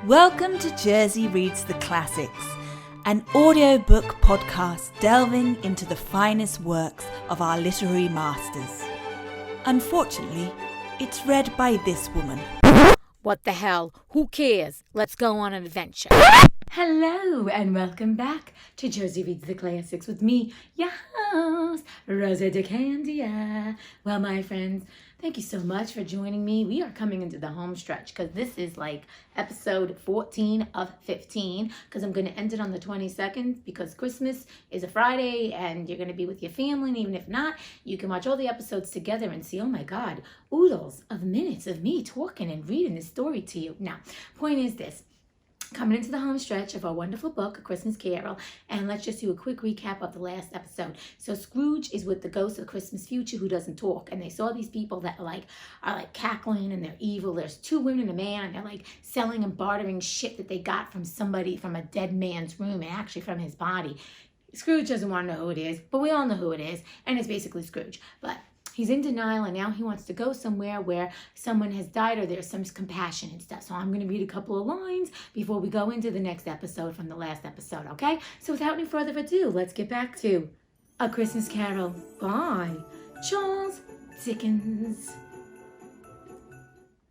Welcome to Jersey Reads the Classics, an audiobook podcast delving into the finest works of our literary masters. Unfortunately, it's read by this woman. What the hell? Who cares? Let's go on an adventure. Hello and welcome back to Jersey Reads the Classics with me, your host, Rosa DeCandia. Well, my friends, thank you so much for joining me. We are coming into the home stretch because this is like episode 14 of 15 because I'm going to end it on the 22nd because Christmas is a Friday and you're going to be with your family, and even if not, you can watch all the episodes together and see, oh my God, oodles of minutes of me talking and reading this story to you. Now, point is this. Coming into the home stretch of our wonderful book, A Christmas Carol, and let's just do a quick recap of the last episode. So Scrooge is with the ghost of Christmas future who doesn't talk, and they saw these people that are like cackling and they're evil. There's two women and a man, and they're like selling and bartering shit that they got from somebody from a dead man's room and actually from his body. Scrooge doesn't want to know who it is, but we all know who it is, and it's basically Scrooge. But he's in denial, and now he wants to go somewhere where someone has died or there's some compassion and stuff. So I'm going to read a couple of lines before we go into the next episode from the last episode, okay? So without any further ado, let's get back to A Christmas Carol by Charles Dickens.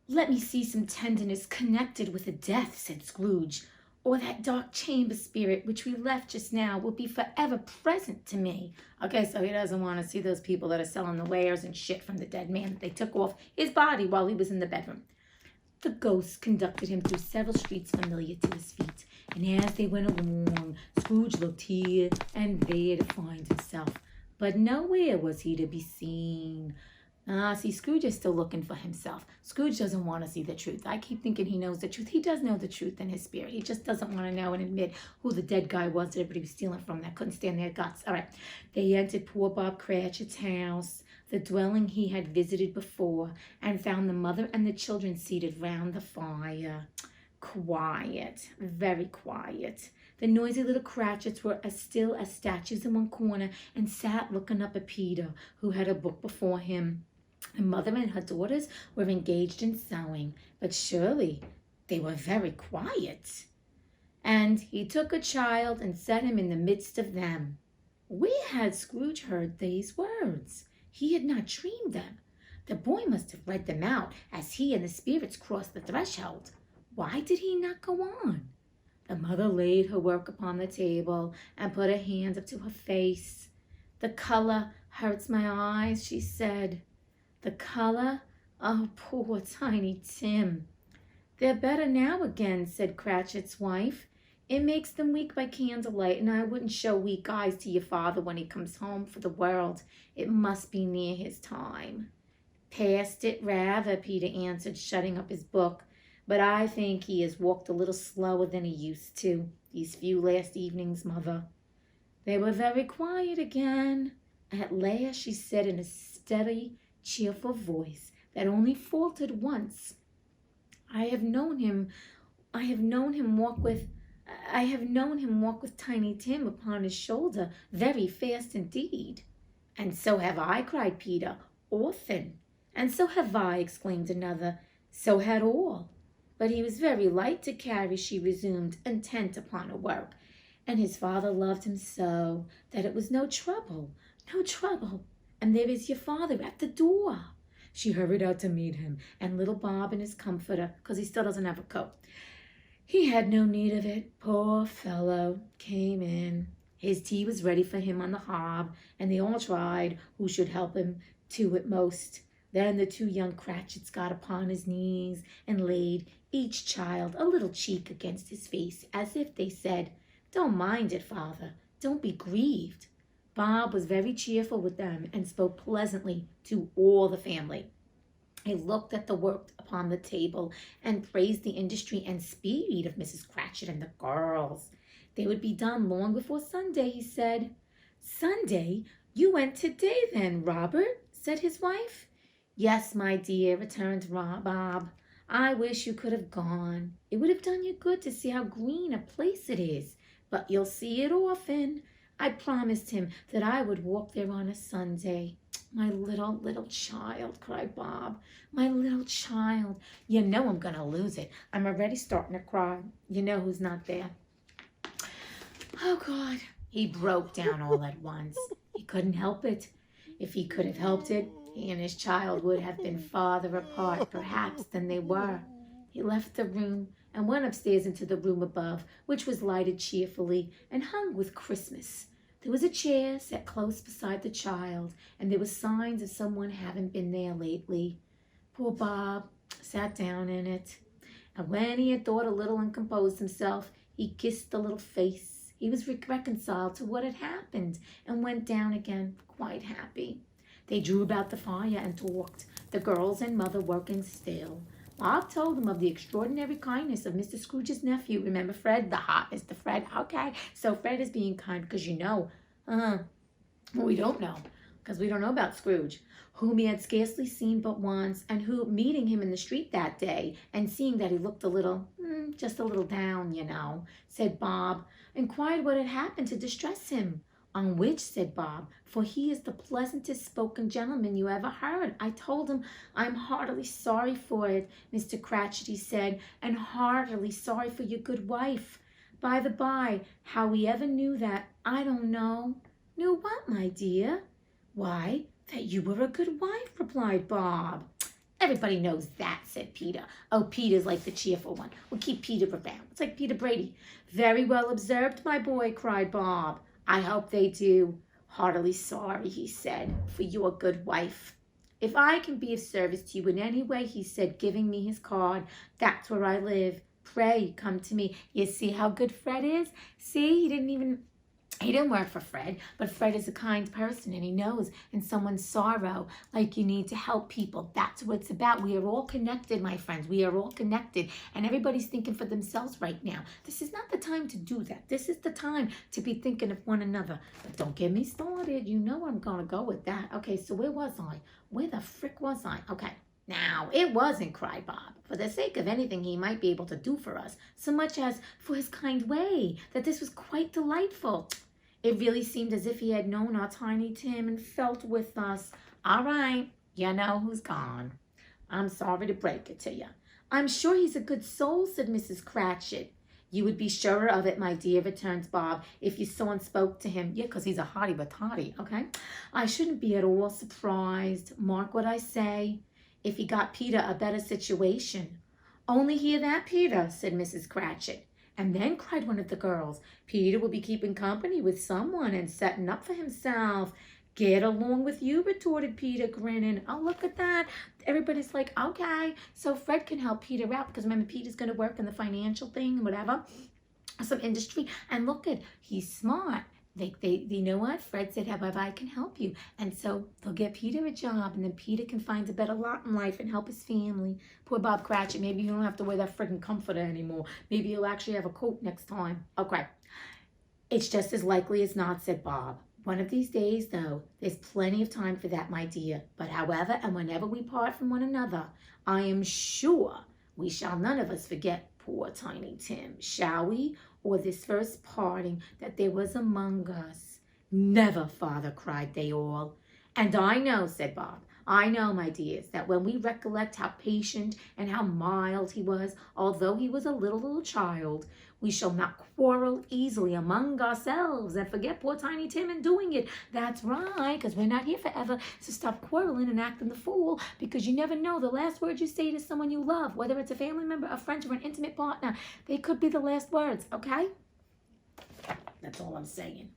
Let me see some tenderness connected with a death, said Scrooge, or that dark chamber spirit which we left just now will be forever present to me. Okay, so he doesn't want to see those people that are selling the wares and shit from the dead man that they took off his body while he was in the bedroom. The ghost conducted him through several streets familiar to his feet, and as they went along, Scrooge looked here and there to find himself, but nowhere was he to be seen. See, Scrooge is still looking for himself. Scrooge doesn't want to see the truth. I keep thinking he knows the truth. He does know the truth in his spirit. He just doesn't want to know and admit who the dead guy was that everybody was stealing from that couldn't stand their guts. All right. They entered poor Bob Cratchit's house, the dwelling he had visited before, and found the mother and the children seated round the fire. Quiet, very quiet. The noisy little Cratchits were as still as statues in one corner and sat looking up at Peter, who had a book before him. The mother and her daughters were engaged in sewing, but surely they were very quiet. And he took a child and set him in the midst of them. Where had Scrooge heard these words? He had not dreamed them. The boy must have read them out as he and the spirits crossed the threshold. Why did he not go on? The mother laid her work upon the table and put her hand up to her face. The color hurts my eyes, she said. The color? Oh, poor Tiny Tim. They're better now again, said Cratchit's wife. It makes them weak by candlelight, and I wouldn't show weak eyes to your father when he comes home for the world. It must be near his time. Past it rather, Peter answered, shutting up his book. But I think he has walked a little slower than he used to, these few last evenings, Mother. They were very quiet again. At last she said in a steady, cheerful voice that only faltered once, I have known him walk with Tiny Tim upon his shoulder very fast indeed. And so have I, cried Peter, often. And so have I, exclaimed another. So had all. But he was very light to carry, she resumed, intent upon her work. And his father loved him so that it was no trouble. And there is your father at the door. She hurried out to meet him, and little Bob and his comforter, because he still doesn't have a coat. He had no need of it, poor fellow, came in. His tea was ready for him on the hob, and they all tried who should help him to it most. Then the two young Cratchits got upon his knees and laid each child a little cheek against his face, as if they said, Don't mind it, father, don't be grieved. Bob was very cheerful with them and spoke pleasantly to all the family. He looked at the work upon the table and praised the industry and speed of Mrs. Cratchit and the girls. They would be done long before Sunday, he said. Sunday? You went today then, Robert, said his wife. Yes, my dear, returned Bob. I wish you could have gone. It would have done you good to see how green a place it is, but you'll see it often. I promised him that I would walk there on a Sunday. My little child, cried Bob. My little child. You know I'm going to lose it. I'm already starting to cry. You know who's not there? Oh, God. He broke down all at once. He couldn't help it. If he could have helped it, he and his child would have been farther apart, perhaps, than they were. He left the room and went upstairs into the room above, which was lighted cheerfully and hung with Christmas. There was a chair set close beside the child, and there were signs of someone having been there lately. Poor Bob sat down in it, and when he had thought a little and composed himself, he kissed the little face. He was reconciled to what had happened and went down again, quite happy. They drew about the fire and talked, the girls and mother working still. Bob told them of the extraordinary kindness of Mr. Scrooge's nephew. Remember Fred, the hot Mr. Fred? Okay, so Fred is being kind because well, we don't know, because we don't know about Scrooge, whom he had scarcely seen but once, and who, meeting him in the street that day, and seeing that he looked a little, just a little down, said Bob, inquired what had happened to distress him. On which, said Bob, for he is the pleasantest spoken gentleman you ever heard. I told him, I'm heartily sorry for it, Mr. Cratchit, he said, and heartily sorry for your good wife. By the by, how we ever knew that, I don't know. Knew what, my dear? Why, that you were a good wife, replied Bob. Everybody knows that, said Peter. Oh, Peter's like the cheerful one. We'll keep Peter around. It's like Peter Brady. Very well observed, my boy, cried Bob. I hope they do. Heartily sorry, he said, for your good wife. If I can be of service to you in any way, he said, giving me his card, that's where I live. Pray, come to me. You see how good Fred is? See, he didn't work for Fred, but Fred is a kind person, and he knows in someone's sorrow, like you need to help people. That's what it's about. We are all connected, my friends. We are all connected, and everybody's thinking for themselves right now. This is not the time to do that. This is the time to be thinking of one another. But don't get me started. You know I'm going to go with that. Okay, so where was I? Where the frick was I? Okay. Now, it wasn't, cried Bob, for the sake of anything he might be able to do for us, so much as for his kind way, that this was quite delightful. It really seemed as if he had known our Tiny Tim and felt with us. All right, you know who's gone. I'm sorry to break it to you. I'm sure he's a good soul, said Mrs. Cratchit. You would be surer of it, my dear, returns Bob, if you saw and spoke to him. Yeah, because he's a hottie but toddy, okay? I shouldn't be at all surprised. Mark what I say. If he got Peter a better situation. Only hear that, Peter, said Mrs. Cratchit. And then, cried one of the girls, Peter will be keeping company with someone and setting up for himself. Get along with you, retorted Peter, grinning. Oh, look at that. Everybody's like, okay, so Fred can help Peter out, because remember, Peter's going to work in the financial thing, whatever, some industry. And look at, he's smart. They you know what? Fred said, however, I can help you. And so they'll get Peter a job, and then Peter can find a better lot in life and help his family. Poor Bob Cratchit, maybe you don't have to wear that friggin' comforter anymore. Maybe you'll actually have a coat next time. Okay. It's just as likely as not, said Bob. One of these days, though, there's plenty of time for that, my dear. But however and whenever we part from one another, I am sure we shall none of us forget poor Tiny Tim, shall we? Or this first parting that there was among us. Never, father, cried they all. And I know, said Bob, I know, my dears, that when we recollect how patient and how mild he was, although he was a little child, we shall not quarrel easily among ourselves and forget poor Tiny Tim in doing it. That's right, because we're not here forever, so stop quarreling and acting the fool, because you never know the last words you say to someone you love, whether it's a family member, a friend, or an intimate partner, they could be the last words, okay? That's all I'm saying.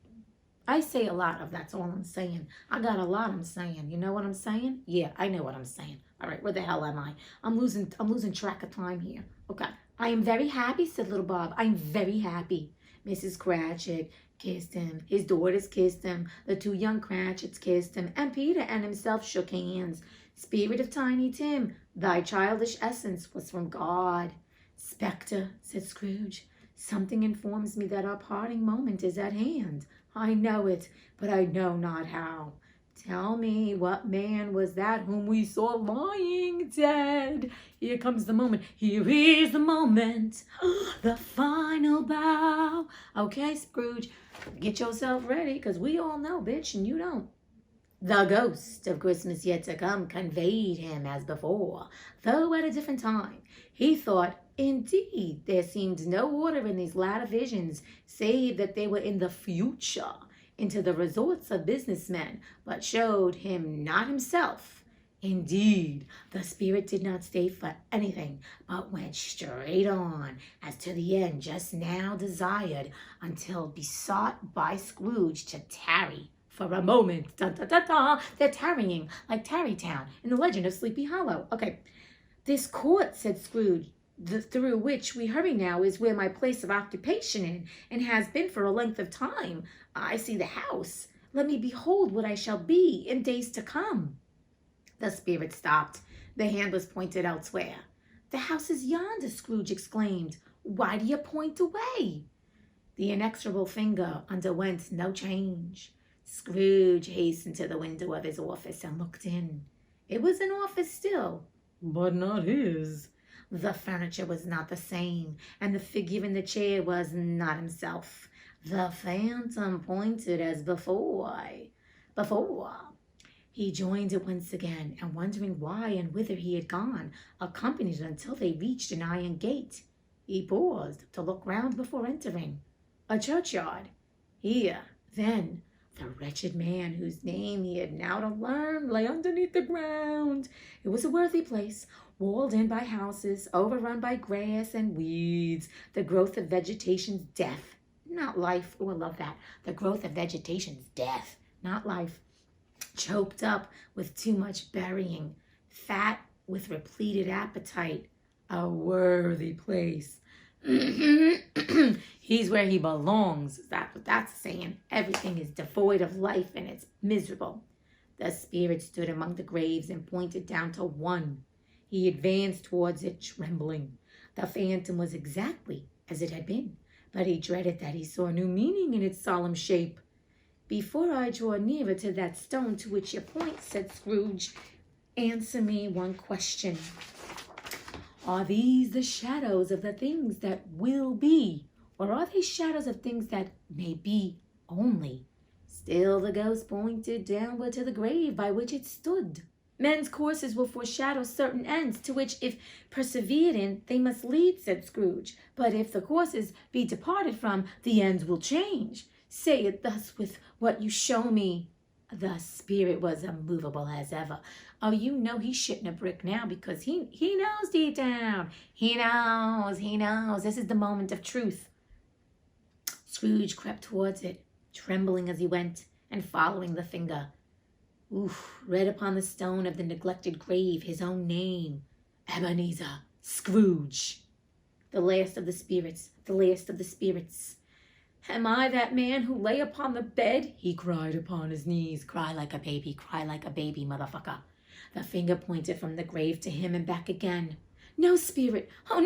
I say a lot of that's all I'm saying. I got a lot I'm saying. You know what I'm saying? Yeah, I know what I'm saying. All right, where the hell am I? I'm losing track of time here. Okay. I am very happy, said little Bob. I'm very happy. Mrs. Cratchit kissed him. His daughters kissed him. The two young Cratchits kissed him. And Peter and himself shook hands. Spirit of Tiny Tim, thy childish essence was from God. Spectre, said Scrooge, something informs me that our parting moment is at hand. I know it, but I know not how. Tell me, what man was that whom we saw lying dead? Here comes the moment. Here is the moment. The final bow. Okay, Scrooge, get yourself ready, because we all know, bitch, and you don't. The ghost of Christmas yet to come conveyed him as before, though at a different time. He thought, indeed, there seemed no order in these latter visions, save that they were in the future, into the resorts of businessmen, but showed him not himself. Indeed, the spirit did not stay for anything, but went straight on, as to the end just now desired, until besought by Scrooge to tarry for a moment. Dun, dun, dun, dun. They're tarrying, like Tarrytown in the legend of Sleepy Hollow. Okay, this court, said Scrooge, through which we hurry now, is where my place of occupation is, and has been for a length of time. I see the house. Let me behold what I shall be in days to come. The spirit stopped. The hand was pointed elsewhere. The house is yonder, Scrooge exclaimed. Why do you point away? The inexorable finger underwent no change. Scrooge hastened to the window of his office and looked in. It was an office still, but not his. The furniture was not the same, and the figure in the chair was not himself. The phantom pointed as before. He joined it once again, and wondering why and whither he had gone, accompanied it until they reached an iron gate. He paused to look round before entering. A churchyard. Here, then, the wretched man whose name he had now to learn lay underneath the ground. It was a worthy place, walled in by houses, overrun by grass and weeds, the growth of vegetation's death, not life. Oh, I love that. The growth of vegetation's death, not life. Choked up with too much burying, fat with repleted appetite. A worthy place. He's where he belongs. That's what that's saying. Everything is devoid of life and it's miserable. The spirit stood among the graves and pointed down to one. He advanced towards it, trembling. The phantom was exactly as it had been, but he dreaded that he saw new meaning in its solemn shape. Before I draw nearer to that stone to which you point, said Scrooge, answer me one question. Are these the shadows of the things that will be, or are they shadows of things that may be only? Still the ghost pointed downward to the grave by which it stood. Men's courses will foreshadow certain ends, to which, if persevered in, they must lead, said Scrooge. But if the courses be departed from, the ends will change. Say it thus with what you show me. The spirit was immovable as ever. Oh, you know he's shitting a brick now, because he knows deep down. He knows. This is the moment of truth. Scrooge crept towards it, trembling as he went, and following the finger. Read upon the stone of the neglected grave his own name, Ebenezer Scrooge. The last of the spirits. Am I that man who lay upon the bed? He cried upon his knees. Cry like a baby, motherfucker. The finger pointed from the grave to him and back again. No, spirit. Oh,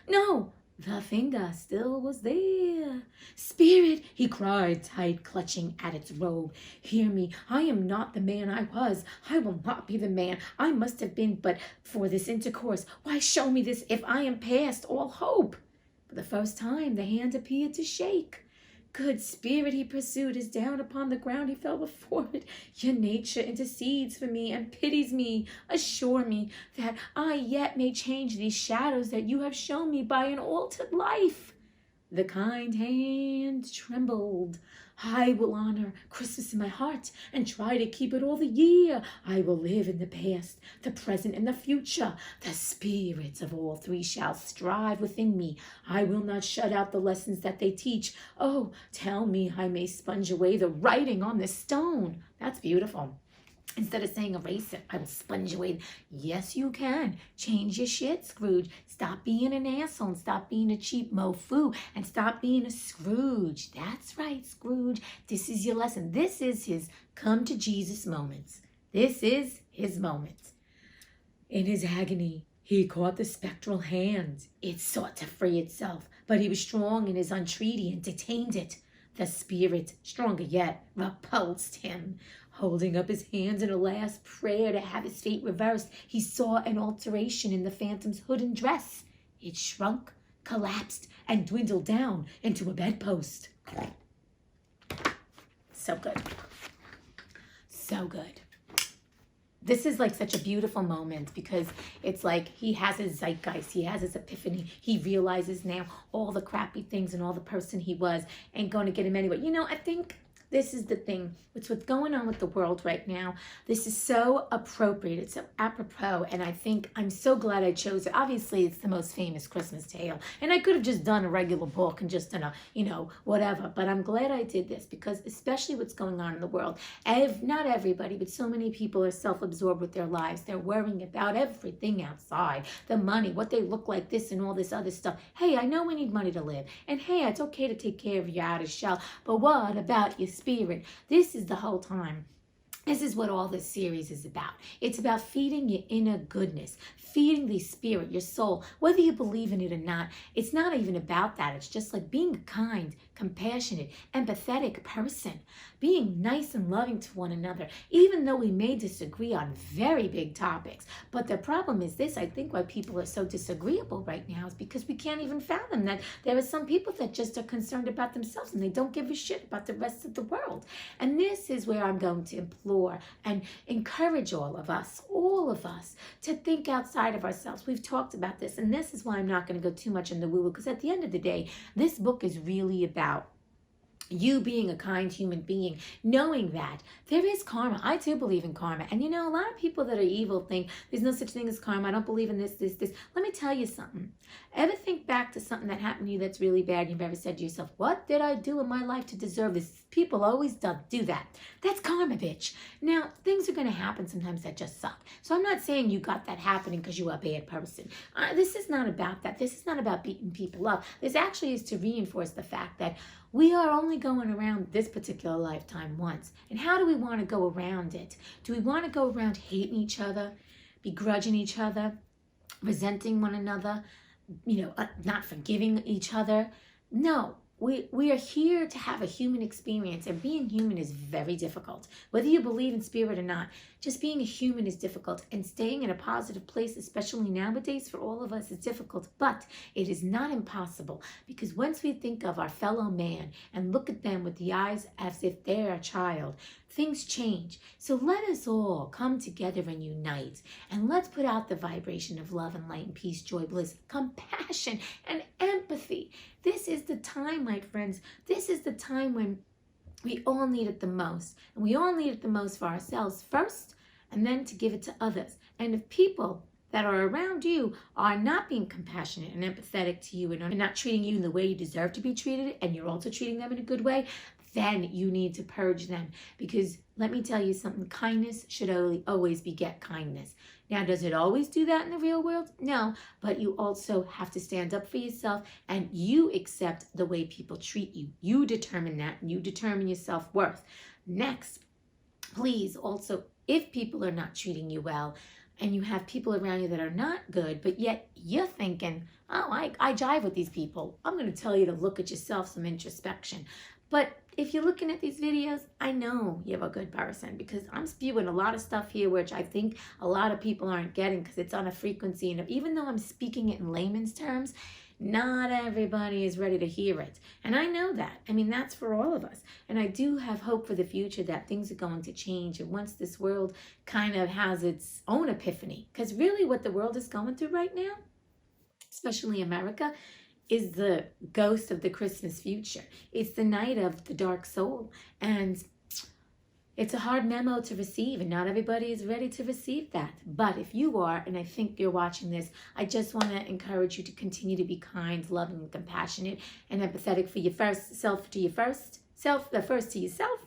no. The finger still was there. Spirit, he cried, tight clutching at its robe. Hear me. I am not the man I was. I will not be the man I must have been but for this intercourse. Why show me this if I am past all hope? For the first time the hand appeared to shake. Good spirit, he pursued, as down upon the ground he fell before it. Your nature intercedes for me and pities me. Assure me that I yet may change these shadows that you have shown me by an altered life. The kind hand trembled. I will honor Christmas in my heart and try to keep it all the year. I will live in the past, the present, and the future. The spirits of all three shall strive within me. I will not shut out the lessons that they teach. Oh, tell me I may sponge away the writing on this stone. That's beautiful. Instead of saying erase it, I will sponge away. Yes, you can. Change your shit, Scrooge. Stop being an asshole and stop being a cheap mofo and stop being a Scrooge. That's right, Scrooge. This is your lesson. This is his come to Jesus moments. This is his moment. In his agony, he caught the spectral hand. It sought to free itself, but he was strong in his entreaty and detained it. The spirit, stronger yet, repulsed him. Holding up his hands in a last prayer to have his fate reversed, he saw an alteration in the phantom's hood and dress. It shrunk, collapsed, and dwindled down into a bedpost. So good. so good. This is like such a beautiful moment because it's like he has his zeitgeist, he has his epiphany. He realizes now all the crappy things and all the person he was ain't going to get him anyway. You know, I think this is the thing. It's what's going on with the world right now. This is so appropriate. It's so apropos. And I think I'm so glad I chose it. Obviously, it's the most famous Christmas tale. And I could have just done a regular book and just done a, whatever. But I'm glad I did this because especially what's going on in the world. Not everybody, but so many people are self-absorbed with their lives. They're worrying about everything outside. The money, what they look like, this and all this other stuff. Hey, I know we need money to live. And hey, it's okay to take care of your outer shell. But what about your spirit? This is the whole time. This is what all this series is about. It's about feeding your inner goodness, feeding the spirit, your soul, whether you believe in it or not. It's not even about that. It's just like being a kind, compassionate, empathetic person, being nice and loving to one another, even though we may disagree on very big topics. But the problem is this, I think why people are so disagreeable right now is because we can't even fathom that there are some people that just are concerned about themselves and they don't give a shit about the rest of the world. And this is where I'm going to implore and encourage all of us to think outside of ourselves. We've talked about this, and this is why I'm not going to go too much into woo-woo, because at the end of the day, this book is really about you being a kind human being, knowing that there is karma. I too believe in karma. And a lot of people that are evil think there's no such thing as karma. I don't believe in this. Let me tell you something. Ever think back to something that happened to you that's really bad? You've ever said to yourself, what did I do in my life to deserve this? People always do that. That's karma, bitch. Now, things are going to happen sometimes that just suck. So I'm not saying you got that happening because you are a bad person. This is not about that. This is not about beating people up. This actually is to reinforce the fact that we are only going around this particular lifetime once. And how do we want to go around it? Do we want to go around hating each other, begrudging each other, resenting one another, not forgiving each other? No. We are here to have a human experience, and being human is very difficult. Whether you believe in spirit or not, just being a human is difficult, and staying in a positive place, especially nowadays for all of us, is difficult, but it is not impossible, because once we think of our fellow man and look at them with the eyes as if they're a child, things change. So let us all come together and unite, and let's put out the vibration of love and light and peace, joy, bliss, compassion, and empathy. This is the time, my friends. This is the time when we all need it the most. And we all need it the most for ourselves first, and then to give it to others. And if people that are around you are not being compassionate and empathetic to you and are not treating you in the way you deserve to be treated, and you're also treating them in a good way, then you need to purge them. Because let me tell you something, kindness should always beget kindness. Now, does it always do that in the real world? No, but you also have to stand up for yourself, and you accept the way people treat you. You determine that, and you determine your self-worth. Next, please also, if people are not treating you well, and you have people around you that are not good, but yet you're thinking, oh, I jive with these people, I'm going to tell you to look at yourself, some introspection. But if you're looking at these videos, I know you're a good person, because I'm spewing a lot of stuff here which I think a lot of people aren't getting because it's on a frequency. And even though I'm speaking it in layman's terms, not everybody is ready to hear it. And I know that. I mean, that's for all of us. And I do have hope for the future that things are going to change. And once this world kind of has its own epiphany, because really what the world is going through right now, especially America, is the ghost of the Christmas future. It's the night of the dark soul. And it's a hard memo to receive, and not everybody is ready to receive that. But if you are, and I think you're watching this, I just want to encourage you to continue to be kind, loving, compassionate, and empathetic for your first to yourself,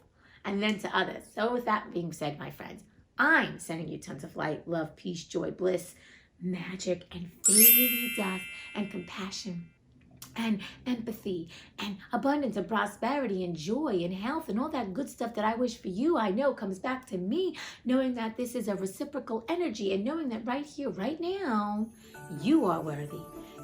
and then to others. So with that being said, my friends, I'm sending you tons of light, love, peace, joy, bliss, magic, and fairy dust, and compassion, and empathy, and abundance, and prosperity, and joy, and health, and all that good stuff that I wish for you, I know comes back to me, knowing that this is a reciprocal energy, and knowing that right here, right now, you are worthy,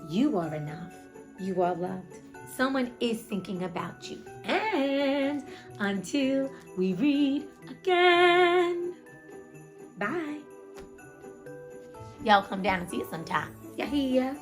you are enough, you are loved. Someone is thinking about you. And until we read again, bye. Y'all come down and see us sometime. Yeah.